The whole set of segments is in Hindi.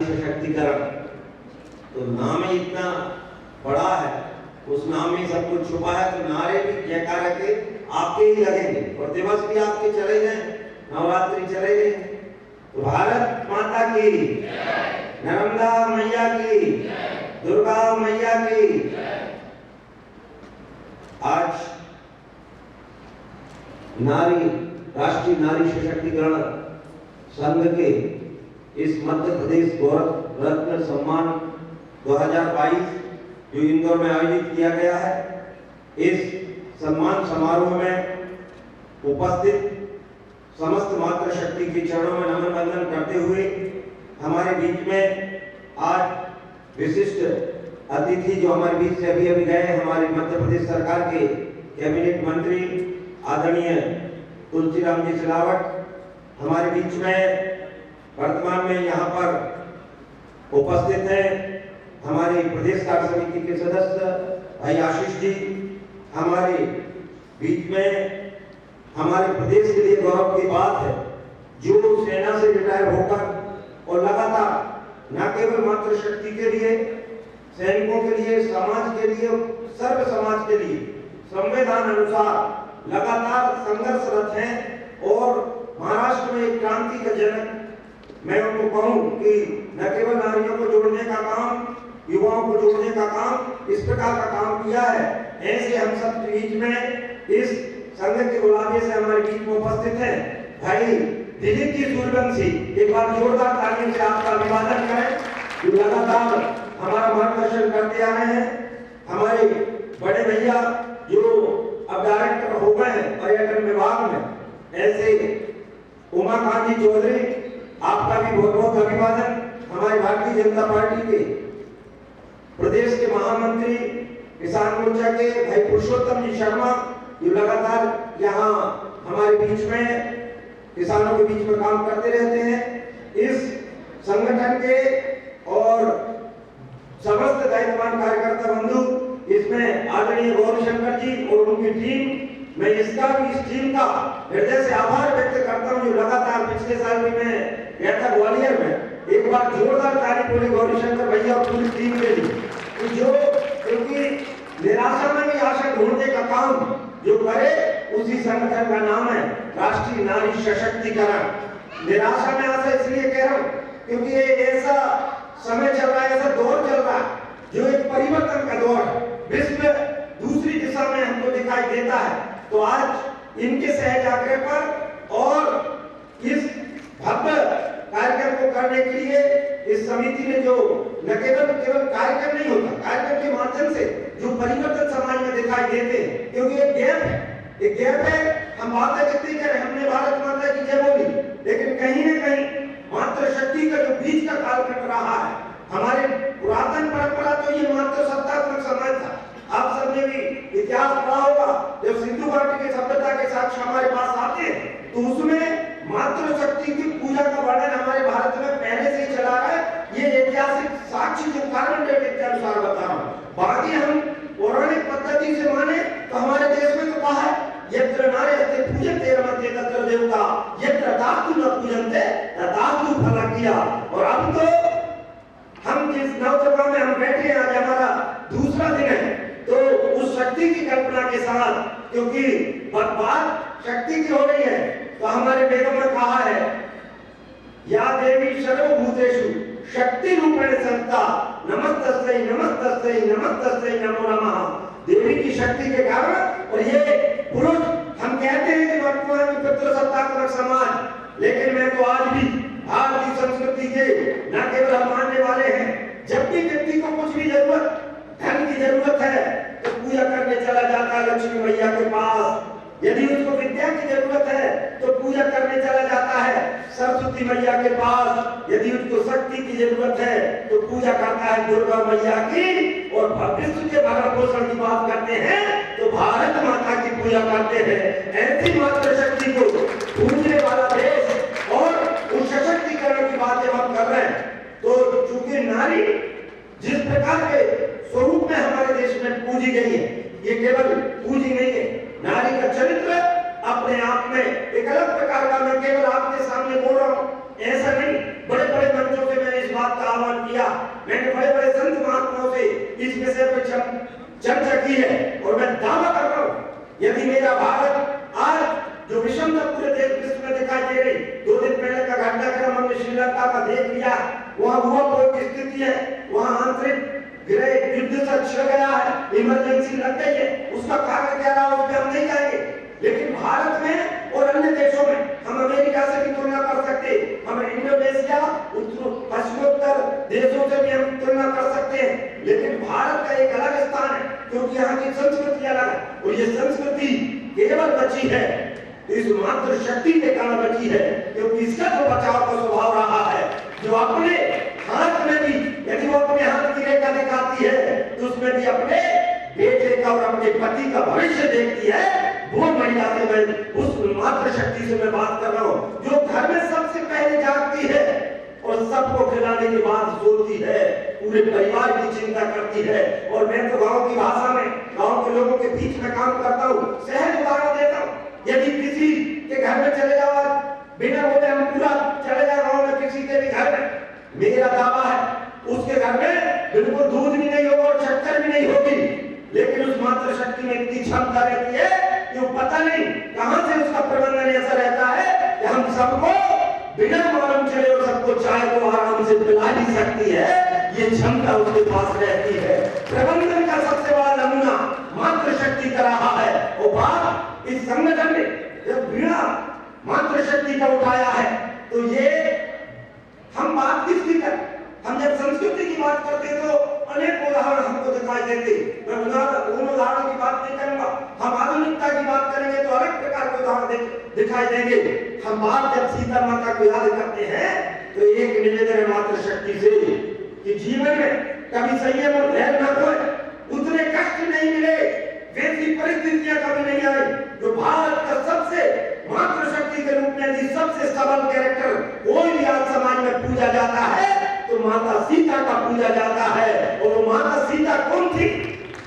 सशक्तिकरण, तो नाम ही इतना बड़ा है, उस नाम में सब कुछ छुपा है। तो नारे भी जयकारा के आपके ही लगेंगे और दिवस भी आपके चले गए, नवरात्रि चले गए। तो भारत माता की, नर्मदा मैया की, दुर्गा मैया की। आज राष्ट्रीय नारी सशक्तिकरण संघ के इस मध्य प्रदेश गौरव रत्न सम्मान 2022 जो इंदौर में आयोजित किया गया है, इस सम्मान समारोह में उपस्थित समस्त मातृशक्ति के चरणों में नमन वंदन करते हुए हमारे बीच में आज विशिष्ट अतिथि जो हमारे बीच से अभी गए, हमारे मध्य प्रदेश सरकार के कैबिनेट मंत्री आदरणीय तुलसीराम जी सिलावट हमारे बीच में वर्तमान में यहाँ पर उपस्थित हैं। हमारे प्रदेश कार्य समिति के सदस्य भाई आशीष जी हमारे बीच में। हमारे प्रदेश के लिए गौरव की बात है जो सेना से रिटायर होकर और लगातार न केवल मातृशक्ति के लिए, सैनिकों के लिए, समाज के लिए, सर्व समाज के लिए संविधान अनुसार लगातार संघर्षरत हैं और महाराष्ट्र में एक क्रांति का जनक मैं उनको कहूं कि न केवल नारियों को जोड़ने का काम, युवाओं को जोड़ने का काम, इस प्रकार का काम किया है। ऐसे हम सब बीच में इस संघ के बुलावे से हमारे बीच में उपस्थित हैं भाई दिलीप जी सूर्यवंशी, एक बार जोरदार तालियों से आपका अभिवादन करें जो लगातार हमारा मार्गदर्शन करते आ रहे हैं। हमारे बड़े भैया जो अब डायरेक्टर हो गए हैं पर्यटन विभाग में, ऐसे उमाकांत जी चौधरी आपका भी बहुत बहुत अभिवादन। हमारी भारतीय जनता पार्टी के प्रदेश के महामंत्री किसान मोर्चा के भाई पुरुषोत्तम जी शर्मा जो लगातार यहाँ हमारे बीच में किसानों के बीच में काम करते रहते हैं। इस संगठन के और समस्त दायित्ववान कार्यकर्ता बंधु, इसमें आदरणीय गौरीशंकर जी और उनकी टीम, मैं इस टीम का हृदय से आभार व्यक्त करता हूं जो लगातार पिछले साल भी मैं गया था ग्वालियर में। एक बार जोरदार तारीफ बोली गौरीशंकर भैया और पूरी टीम के लिए जो, क्योंकि निराशा में भी आशा ढूंढने का काम जो करे उसी संगठन का नाम है राष्ट्रीय नारी सशक्तिकरण। निराशा में आशा इसलिए कह रहा हूं क्योंकि ये ऐसा समय चल रहा है, ऐसा दौर चल रहा है जो एक परिवर्तन का दौर है, विश्व दूसरी दिशा में हमको दिखाई देता है। तो आज इनके सहज आग्रह पर और इस भव्य कार्यक्रम को करने के लिए इस समिति ने जो न केवल कार्यक्रम नहीं होता, कार्यक्रम के माध्यम से जो परिवर्तन समाज में दिखाई देते हैं, क्योंकि एक गैप है। हम बातें कितनी करें, हमने भारत माता की जय बोली, लेकिन कहीं न कहीं मातृशक्ति का जो बीच का काल कट रहा है। हमारे पुरातन परंपरा तो ये मातृसत्तात्मक समाज था। आप सबने भी इतिहास पढ़ा होगा, जब सिंधु घाटी की सभ्यता के साक्ष्य हमारे पास आते हैं तो उसमें मातृशक्ति की पूजा का वर्णन हमारे भारत में पहले से ही चला रहा है। ये ऐतिहासिक साक्ष्य जो कार्बन डेटिंग के अनुसार बता रहा हूं। बाकी हम पौराणिक पद्धति से माने तो हमारे देश में तो कहा है यत्र नार्यस्ते पूज्यते रमन्ते तत्र देवता, यत्र दातु न पूजन्ते तदातु फलकिया। और अब तो हम जिस नवसभा में हम बैठे हैं, आज हमारा दूसरा दिन है, तो उस शक्ति की कल्पना के साथ, क्योंकि बात शक्ति की हो रही है, तो हमारे वेदों में कहा है या देवी सर्वभूतेषु शक्ति रूपेण संस्था नमस्तस्यै नमस्तस्यै नमस्तस्यै नमो नमः। देवी की शक्ति के कारण, और ये पुरुष हम कहते हैं कि वर्तमान में पितृसत्तात्मक समाज, लेकिन मैं तो आज भी भारतीय संस्कृति के न केवल हम मानने वाले हैं, जब भी व्यक्ति को कुछ भी जरूरत, धन की जरूरत है तो पूजा करने चला जाता है लक्ष्मी मैया के पास। यदि उसको विद्या की जरूरत है तो पूजा करने चला जाता है सरस्वती मैया के पास। यदि उसको शक्ति की जरूरत है तो पूजा करता है दुर्गा मैया की। और विश्व के भरण पोषण की बात करते हैं तो भारत माता की पूजा करते हैं। ऐसी मातृशक्ति को पूजने वाला देश और उस सशक्तिकरण की बात जब हम कर रहे हैं, तो चूंकि नारी जिस प्रकार के स्वरूप में हमारे देश में पूजी गई है, ये केवल पूजी नहीं है, नारी का चरित्र अपने आप में एक अलग प्रकार का, मैं केवल आपके सामने बोल रहा हूं ऐसा नहीं, बड़े बड़े मंचों से मैंने इस बात का आह्वान किया। मैंने बड़े बड़े संत महात्माओं से इस विषय पर चर्चा की है और मैं दावा कर रहा हूं, यदि मेरा भारत आज जो विषमता पूरे देश विश्व में दिखाई दे रही, 2 दिन पहले का घटनाक्रम हमने श्रीलंका का देख लिया, वहां हुआ कोई स्थिति है, वहां आंतरिक गृह युद्ध से छिड़ गया है, इमरजेंसी लग गई है, उसका कारण क्या रहा उस पर हम नहीं जाएंगे। लेकिन भारत में और अन्य देशों में हम अमेरिका से भी तुलना कर सकते, हम इंडोनेशिया पश्चिमोत्तर देशों से भी हम तुलना कर सकते हैं। लेकिन भारत का एक अलग स्थान है क्योंकि यहाँ की संस्कृति अलग है और ये संस्कृति केवल बची है इस मातृ शक्ति के कारण बची है, क्योंकि इसका जो बचाव का स्वभाव रहा है, जो अपने हाथ में भी यदि वो अपने हाथ की रेखा दिखाती है तो उसमें भी अपने बेटे का और अपने पति का भविष्य देखती है। वो महिला से मैं उस मातृ शक्ति से मैं बात कर रहा हूँ जो घर में सबसे पहले जागती है और सबको खिलाने के बाद सोती है, पूरे परिवार की चिंता करती है। और मैं तो गांव की भाषा में गांव के लोगों के बीच में काम करता हूँ, सहज उदाहरण देता हूँ। यदि किसी के घर में चले जाओ, बिना बोले हम पूरा चले जाओ गांव में किसी के भी घर में, मेरा दावा है उसके घर में बिल्कुल दूध भी नहीं होगा और शक्कर भी नहीं होगी, लेकिन उस मातृ शक्ति में इतनी क्षमता रहती है कि वो पता नहीं कहां से उसका प्रबंधन ऐसा रहता है कि हम सबको बिना मालूम चले और सबको चाय को आराम से पिला भी सकती है। ये क्षमता उसके पास रहती है। प्रबंधन का सबसे बड़ा नमूना मातृ शक्ति का रहा है। और बात इस संगठन ने जब बीड़ा मातृ शक्ति का उठाया है तो ये हम बात किसकी करें? हम जब संस्कृति की बात करते तो अनेक उदाहरण हमको दिखाई देते। मैं उन उदाहरणों की बात नहीं करूंगा। हम आधुनिकता की बात करेंगे तो अलग प्रकार के उदाहरण दिखाई देंगे। हम बात जब सीता माता को याद करते हैं तो एक निवेदन है मातृ शक्ति से कि जीवन में कभी संयम और धैर्य न खोए, उतने कष्ट नहीं मिले, वैसी परिस्थितियां कभी नहीं आई। जो भारत का सबसे मातृ शक्ति के रूप में यदि सबसे सबल कैरेक्टर कोई भी आज समाज में पूजा जाता है तो माता सीता का पूजा जाता है। और वो माता सीता कौन थी?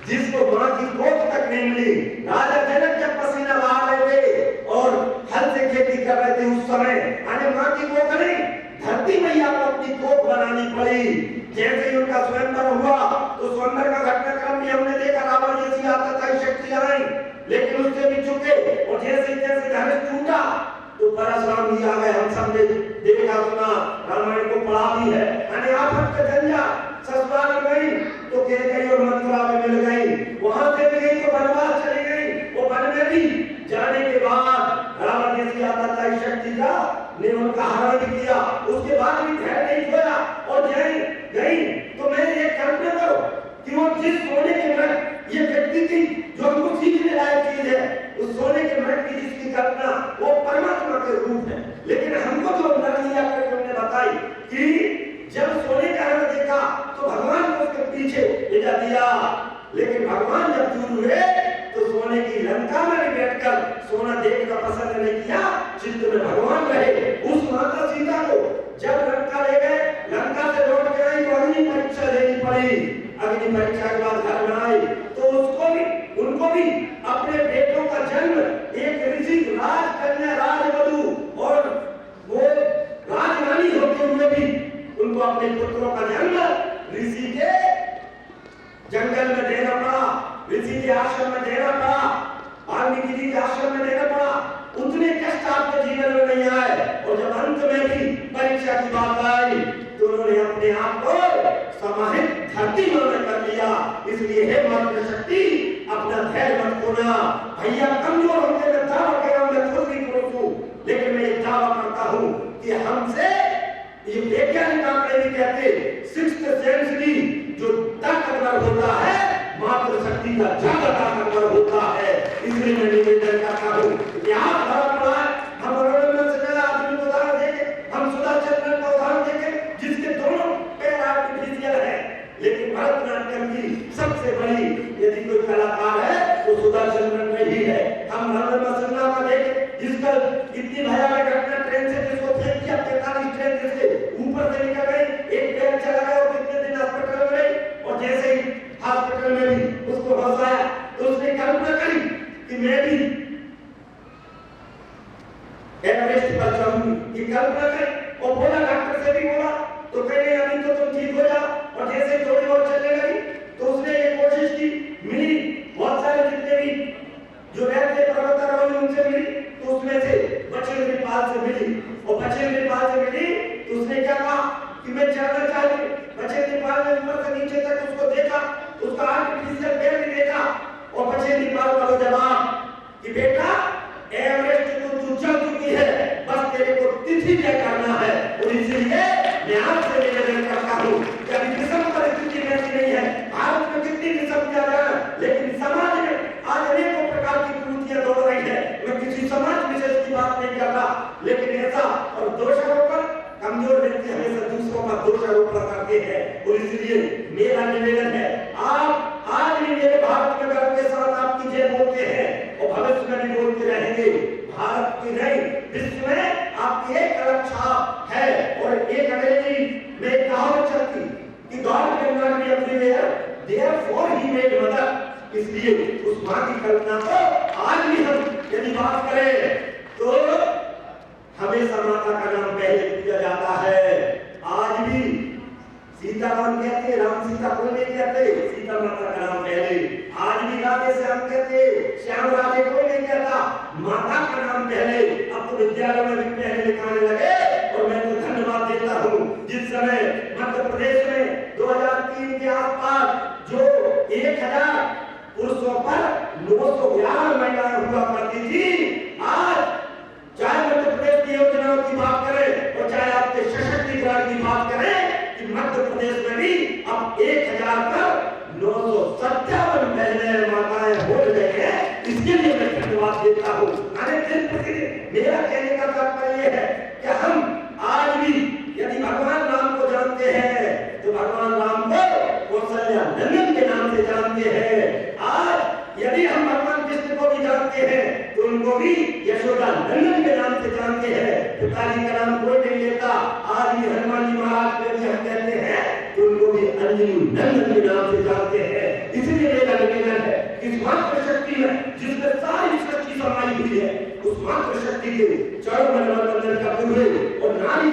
जिसको मां की कोख तक नहीं मिली। राजा जनक जब पसीना बहा रहे थे और हल से खेती कर रहे थे उस समय अरे मां की कोख नहीं, धरती मैया को अपनी कोख बनानी पड़ी। जैसे ही उनका स्वयंवर हुआ तो स्वयंवर का घटनाक्रम भी हमने देखा, रावण जैसी आतताई शक्तियां आई लेकिन उससे भी चुके। और जैसे जैसे धनुष टूटा तो परशुराम जी आ गए। हम सबने देखा सुना, रामायण को पढ़ा भी है। अने आफत का जंजा ससुराल गई तो कैकेयी और मथुरा में मिल गई, वहां से भी गई तो वनवास चली गई। वो वन में भी जाने के बाद रावण जैसी आतताई शक्ति का ने उनका हरण किया, उसके बाद भी धैर्य नहीं खोया और गई। तो मैं ये कल्पना करो कि वो जिस सोने के मृग ये व्यक्ति की जो हमको सीखने लायक चीज है, उस सोने के मृग की जिसकी कल्पना वो परमात्मा के रूप है। लेकिन हमको जो नरलिया करके उन्होंने बताई कि जब सोने का हरण देखा तो भगवान को उसके पीछे भेजा दिया, लेकिन भगवान जब दूर हुए तो सोने की लंका में भी बैठकर सोना देखना पसंद नहीं किया, चित्त में भगवान रहे। उस माता सीता को जब लंका ले गए, लंका से लौट के आई तो अग्नि परीक्षा देनी पड़ी। अग्नि परीक्षा के बाद घर में आई तो उनको भी अपने बेटों का जन्म एक ऋषि राजकन्या राजवधू और वो राजरानी होते हुए भी उनको अपने पुत्रों का जन्म ऋषि के जंगल में देना पड़ा, ऋषि के आश्रम में देना पड़ा, वाल्मीकि जी के आश्रम में देना पड़ा। उतने कष्ट आपके जीवन में नहीं आए। और जब अंत में भी परीक्षा की बात आई तो उन्होंने अपने आप को समाहित धरती में कर लिया। इसलिए हे मातृ शक्ति, अपना धैर्य मत खोना। भैया कमजोर होते मैं दावा कर रहा हूं, मैं खुद भी पुरुष हूं, लेकिन मैं ये दावा करता हूं कि हमसे ये वैज्ञानिक आंकड़े भी कहते 6th सेंचुरी जो ताकतवर होता है मातृ शक्ति का ज्यादा ताकतवर होता है। इसलिए मैं निवेदन करता हूं यहाँ भारत पड़ा है। हम आधुनिक उदाहरण देखें, हम सुधा चंद्रन का उदाहरण देखें जिसके दोनों पैर आर्टिफिशियल है, लेकिन भरतनाट्यम की सबसे बड़ी यदि कोई कलाकार है तो सुधा चंद्रन में ही है। हम सिन्हा का देखें जिसका इतनी भयानक घटना ट्रेन से जिसको फेंक दिया, 45 ट्रेन जिसके ऊपर से निकल गई, एक पैर चला गया और कितने दिन अस्पताल में रही। और जैसे ही हॉस्पिटल में भी उसको फंसाया तो उसने कल्पना करी कि मैं भी एवरेस्ट पर चढ़ूंगी, ये कल्पना करी। और बोला डॉक्टर से भी बोला तो कहने अभी तो तुम ठीक उसका आर्टिफिशियल पेड़ भी देखा और बच्चे निकाल करो जवाब कि बेटा एवरेस्ट को तू चल चुकी है, बस तेरे को तिथि तय करना है। और इसलिए मैं आपसे निवेदन करता हूँ कि अभी विषम परिस्थिति ऐसी नहीं है, भारत में कितनी विषम किया जाए, लेकिन समाज में आज अनेकों प्रकार की कुरीतियां दौड़ रही है। मैं किसी समाज विशेष की बात नहीं कर रहा, लेकिन ऐसा और दोषारोपण, कमजोर व्यक्ति हमेशा दूसरों का दोषारोपण करते हैं। और इसलिए मेरा निवेदन है, आप आज भी मेरे भारत में गर्व के साथ आपकी जय बोलते हैं और भविष्य में भी बोलते रहेंगे। भारत की नहीं, विश्व में आपकी एक अलग छाप है। और एक अंग्रेजी में एक कहावत चलती कि God can not be everywhere, therefore he made mother. इसलिए उस मां की कल्पना को आज भी हम यदि बात करें तो हमेशा माता का नाम पहले पूजा जाता है। आज भी सीताराम कहते, राम सीता को नहीं कहते, सीता माता का नाम पहले। आज भी राधे श्याम कहते, श्याम राधे कोई नहीं कहता, माता का नाम पहले। अब तो विद्यालय में भी पहले लिखाने लगे। और मैं तो धन्यवाद देता हूँ जिस समय मध्य प्रदेश में 2003 के आसपास जो 1000 पुरुषों पर 911 महिलाएं हुआ करती थी, आज चाहे मध्य प्रदेश की योजनाओं की बात करें और चाहे आपके सशक्तिकरण की बात करें, मध्य प्रदेश में भी अब 1000 पर 957 महिलाएं माताएं हो गई हैं। इसके लिए मैं धन्यवाद देता हूँ। मेरा कहने का तात्पर्य है कि हम आज भी यदि भगवान राम को जानते हैं तो भगवान राम को कौशल्या नंदन के नाम से जानते हैं। आज यदि हम भगवान कृष्ण को भी जानते हैं तो उनको भी यशोदा नंदन के नाम से जानते हैं। पिताजी का नाम कोई नहीं लेता। आज भी हनुमान जी महाराज को भी हम कहते हैं तो उनको भी अंजलि नंदन के नाम से जानते हैं। इसलिए मेरा निवेदन है, इस मातृ शक्ति में जिसमें सारी शक्ति समाई हुई है, उस मातृ शक्ति के चरणों में नमन करते हुए और नारी